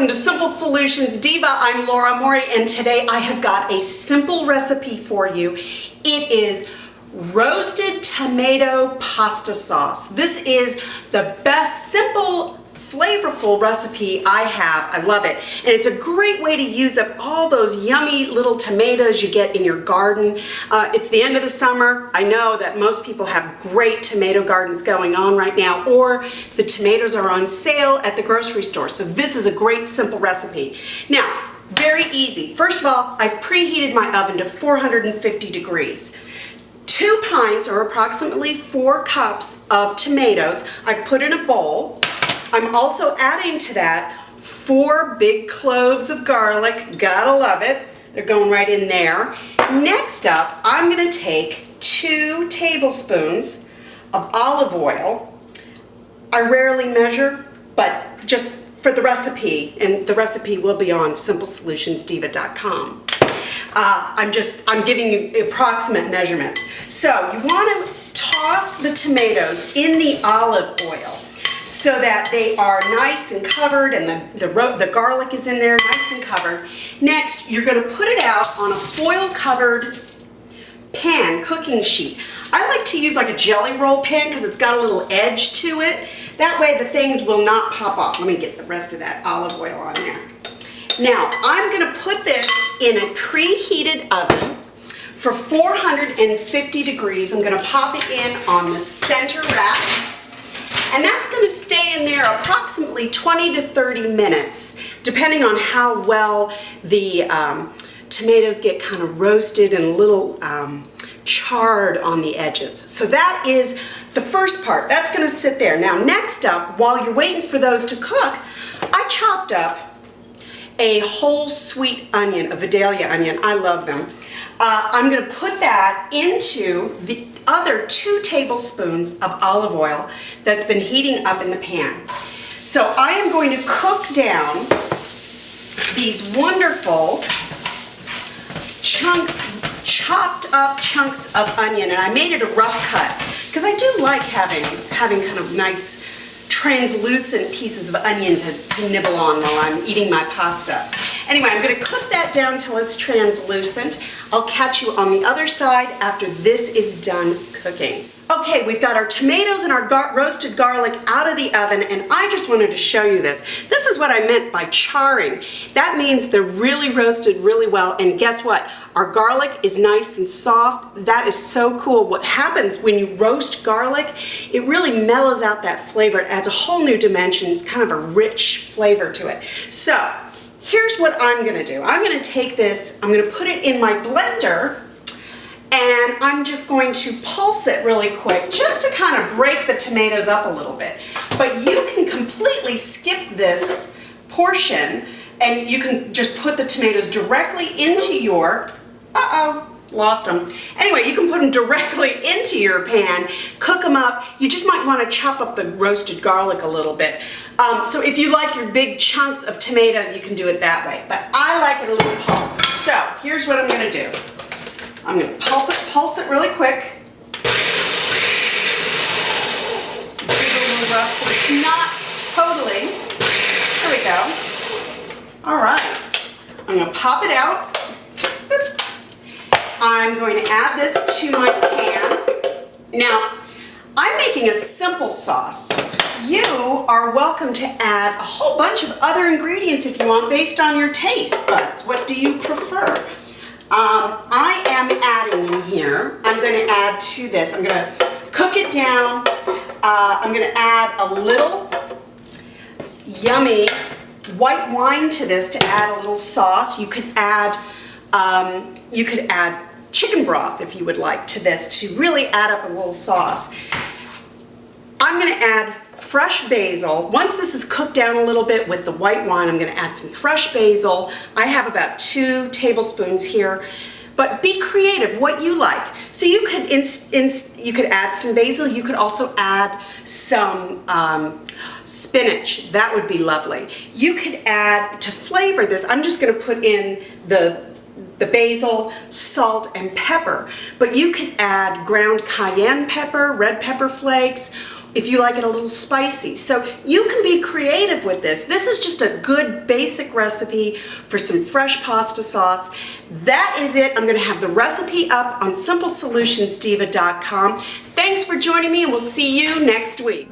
welcome to Simple Solutions Diva. I'm Laura Mori, and today I have got a simple recipe for you. It is roasted tomato pasta sauce. This is the best simple flavorful recipe I have. I love it, and it's a great way to use up all those yummy little tomatoes you get in your garden. It's the end of the summer. I know that most people have great tomato gardens going on right now, or the tomatoes are on sale at the grocery store, so this is a great simple recipe. Now, very easy. First of all, I've preheated my oven to 450 degrees. 2 pints, or approximately 4 cups of tomatoes, I've put in a bowl. I'm also adding to that 4 big cloves of garlic. Gotta love it. They're going right in there. Next up, I'm gonna take 2 tablespoons of olive oil. I rarely measure, but just for the recipe, and the recipe will be on simplesolutionsdiva.com. I'm giving you approximate measurements. So you want to toss the tomatoes in the olive oil so that they are nice and covered, and the garlic is in there nice and covered. Next, you're going to put it out on a foil-covered pan, cooking sheet. I like to use like a jelly roll pan because it's got a little edge to it. That way the things will not pop off. Let me get the rest of that olive oil on there. Now, I'm going to put this in a preheated oven for 450 degrees. I'm going to pop it in on the center rack, and that's going to stay in there approximately 20 to 30 minutes, depending on how well the tomatoes get kind of roasted and a little charred on the edges. So that is the first part. That's going to sit there. Now, next up, while you're waiting for those to cook, I chopped up a whole sweet onion, a Vidalia onion. I love them. I'm going to put that into the other 2 tablespoons of olive oil that's been heating up in the pan. So I am going to cook down these wonderful chopped up chunks of onion, and I made it a rough cut because I do like having kind of nice translucent pieces of onion to nibble on while I'm eating my pasta. Anyway, I'm going to cook that down till it's translucent. I'll catch you on the other side after this is done cooking. Okay, we've got our tomatoes and our roasted garlic out of the oven, and I just wanted to show you this. This is what I meant by charring. That means they're really roasted really well, and guess what? Our garlic is nice and soft. That is so cool. What happens when you roast garlic, it really mellows out that flavor. It adds a whole new dimension. It's kind of a rich flavor to it. So, here's what I'm gonna do. I'm gonna take this, I'm gonna put it in my blender, and I'm just going to pulse it really quick just to kind of break the tomatoes up a little bit. But you can completely skip this portion, and you can just put the tomatoes directly into your, lost them. Anyway, you can put them directly into your pan, cook them up. You just might want to chop up the roasted garlic a little bit. So if you like your big chunks of tomato, you can do it that way. But I like it a little pulsed. So here's what I'm going to do. I'm going to pulse it really quick. Just give it a little rough so it's not totally. There we go. All right. I'm going to pop it out. I'm going to add this to my pan. Now, I'm making a simple sauce. You are welcome to add a whole bunch of other ingredients if you want, based on your taste buds. What do you prefer? I am adding in here, I'm going to add to this, I'm going to cook it down. I'm going to add a little yummy white wine to this to add a little sauce. You could add chicken broth if you would like to this to really add up a little sauce. I'm going to add fresh basil. Once this is cooked down a little bit with the white wine, I'm going to add some fresh basil. I have about 2 tablespoons here, but be creative, what you like. So you could you could add some basil. You could also add some spinach. That would be lovely. You could add, to flavor this, I'm just going to put in the basil, salt, and pepper. But you could add ground cayenne pepper, red pepper flakes, if you like it a little spicy. So you can be creative with this. This is just a good basic recipe for some fresh pasta sauce. That is it. I'm gonna have the recipe up on simplesolutionsdiva.com. Thanks for joining me, and we'll see you next week.